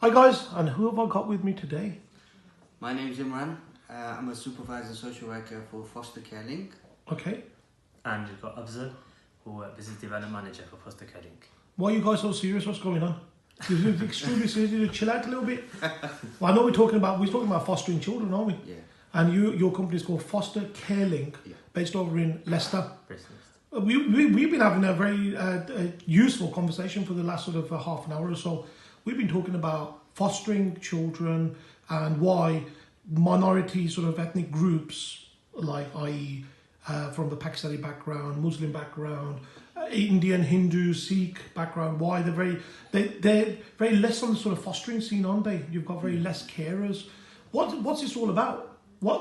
Hi guys, and who have I got with me today? My name's Imran. I'm a supervisor social worker for Foster Care Link. Okay. And we've got Afzal, who business development manager for Foster Care Link. Why are you guys so serious? What's going on? You're extremely serious. You chill out a little bit. Well, I know we're talking about fostering children, aren't we? Yeah. And your company is called Foster Care Link, based over in Leicester. Business. We've been having a very useful conversation for the last sort of half an hour or so. We've been talking about fostering children and why minority sort of ethnic groups, like i.e. From the Pakistani background, Muslim background, Indian, Hindu, Sikh background, why they're very less on the sort of fostering scene, aren't they? You've got very less carers. What's this all about?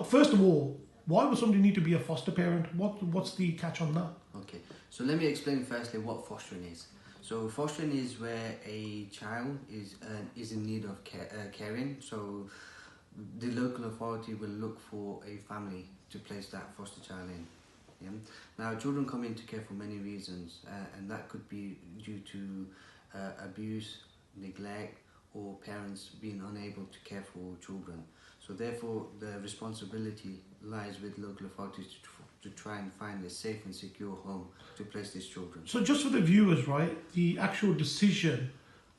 First of all, why would somebody need to be a foster parent? What's the catch on that? Okay, so let me explain firstly what fostering is. So fostering is where a child is in need of caring. So the local authority will look for a family to place that foster child in. Yeah? Now, children come into care for many reasons, and that could be due to abuse, neglect, or parents being unable to care for children. So therefore, the responsibility lies with local authorities to try and find a safe and secure home to place these children. So just for the viewers, right, the actual decision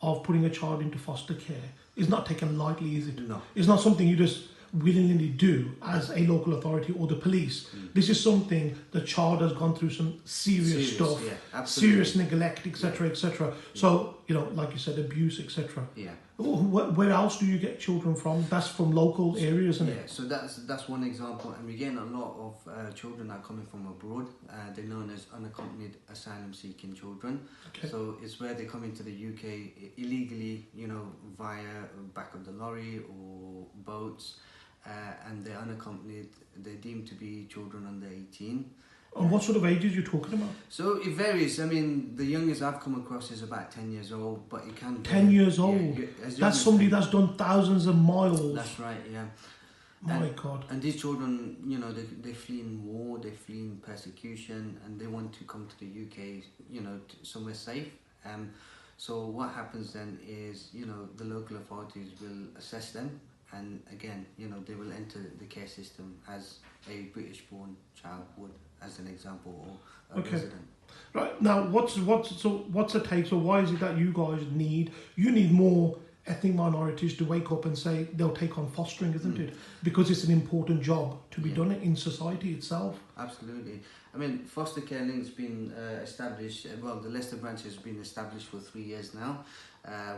of putting a child into foster care is not taken lightly, is it? No. It's not something you just willingly do as a local authority or the police. This is something the child has gone through some serious stuff, serious neglect, etc., etc. So, like you said, abuse, etc. Yeah. Where else do you get children from? That's from local areas, isn't it? Yeah, so that's one example, and we're getting a lot of children that are coming from abroad. They're known as unaccompanied asylum-seeking children. Okay. So it's where they come into the UK illegally, via back of the lorry or boats, and they're unaccompanied. They're deemed to be children under 18. And what sort of ages are you talking about? So it varies. I mean, the youngest I've come across is about 10 years old, but it can... 10 years old? That's somebody that's done thousands of miles. That's right, yeah. My God. And these children, they're fleeing war, they're fleeing persecution, and they want to come to the UK, somewhere safe. So what happens then is, the local authorities will assess them, and again, they will enter the care system as a British-born child would, as an example, or a resident. Right, now what's the take? So why is it that you guys need more ethnic minorities to wake up and say they'll take on fostering, isn't it? Because it's an important job to be done in society itself. Absolutely. I mean, Foster Care Link's been established, the Leicester branch has been established for 3 years now.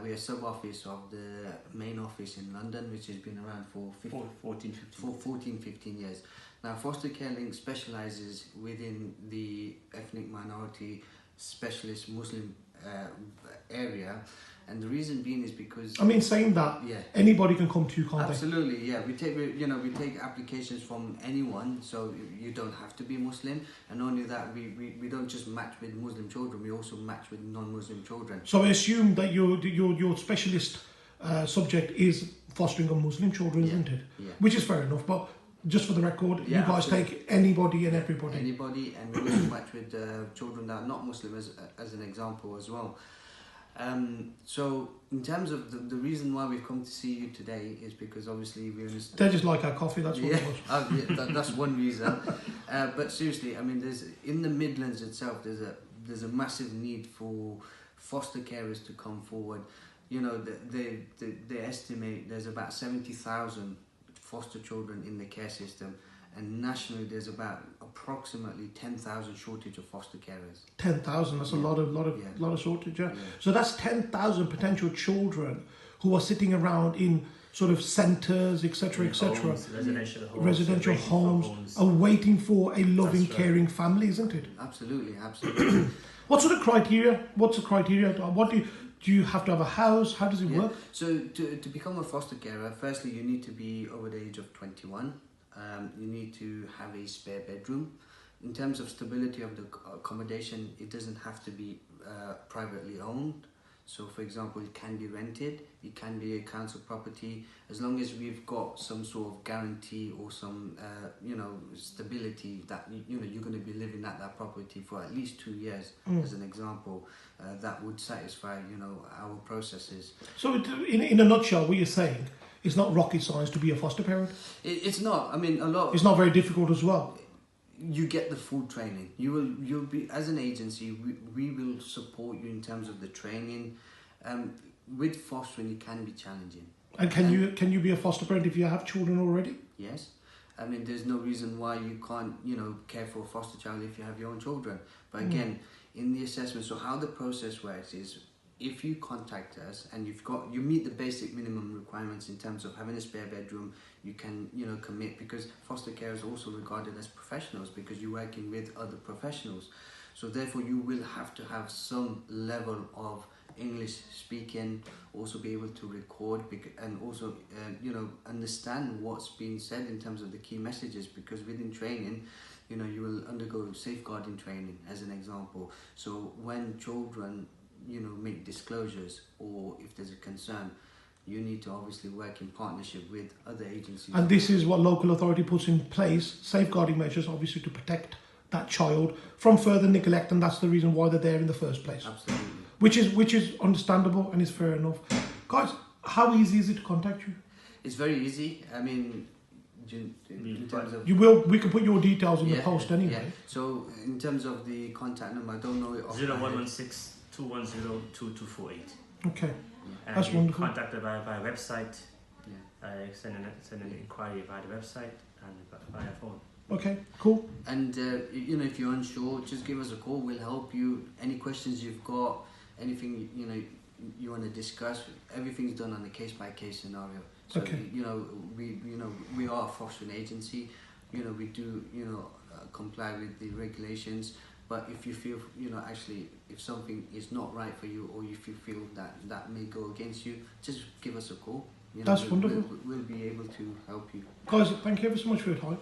We're a sub-office of the main office in London, which has been around for 14, 15 years. Now, Foster Care Link specialises within the ethnic minority specialist Muslim area, and the reason being is because... I mean, saying that, anybody can come to you, can't absolutely, yeah. We take applications from anyone, so you don't have to be Muslim, and only that, we don't just match with Muslim children, we also match with non-Muslim children. So I assume that your specialist subject is fostering of Muslim children, isn't it? Yeah. Which is fair enough, but just for the record, you guys take anybody and everybody. Anybody, and we also match with children that are not Muslim, as an example as well. So in terms of the reason why we've come to see you today is because obviously we understand... They just like our coffee, that's what it was. That's one reason. But seriously, I mean, in the Midlands itself, there's a massive need for foster carers to come forward. They estimate there's about 70,000 foster children in the care system, and nationally there's about approximately 10,000 shortage of foster carers. 10,000, that's a lot of shortage, yeah. So that's 10,000 potential children who are sitting around in sort of centres, etc., etc. Residential homes, are waiting for a loving, caring family, isn't it? Absolutely. What sort of criteria? What's the criteria? Do you have to have a house? How does it work? So to become a foster carer, firstly you need to be over the age of 21. You need to have a spare bedroom. In terms of stability of the accommodation, it doesn't have to be privately owned. So, for example, it can be rented, it can be a council property, as long as we've got some sort of guarantee or some, stability that you're going to be living at that property for at least 2 years, as an example. That would satisfy, our processes. So, in a nutshell, what you're saying, it's not rocket science to be a foster parent. It's not. I mean, It's not very difficult as well. You get the full training. You'll be, as an agency, we will support you in terms of the training. With fostering, it can be challenging. And can you be a foster parent if you have children already? Yes. I mean, there's no reason why you can't, care for a foster child if you have your own children. But again, in the assessment, so how the process works is, if you contact us and you meet the basic minimum requirements in terms of having a spare bedroom, you can, commit, because foster care is also regarded as professionals because you're working with other professionals. So therefore you will have to have some level of English speaking, also be able to record and also, understand what's being said in terms of the key messages, because within training, you will undergo safeguarding training as an example. So when children make disclosures, or if there's a concern, you need to obviously work in partnership with other agencies. And this is what local authority puts in place, safeguarding measures, obviously, to protect that child from further neglect, and that's the reason why they're there in the first place. Absolutely. Which is understandable and is fair enough. Guys, how easy is it to contact you? It's very easy. I mean, in terms of... We can put your details in the post anyway. Yeah. So in terms of the contact number, I don't know it off 0116 210 2248. Okay, and that's wonderful. Contact us via website. Yeah. Send an inquiry via the website and via phone. Okay, cool. And if you're unsure, just give us a call. We'll help you. Any questions you've got, anything you want to discuss, everything's done on a case-by-case scenario. So okay. We are a fostering agency. We do comply with the regulations. But if you feel, actually, if something is not right for you, or if you feel that may go against you, just give us a call. That's wonderful. We'll be able to help you. Guys, thank you ever so much for your time.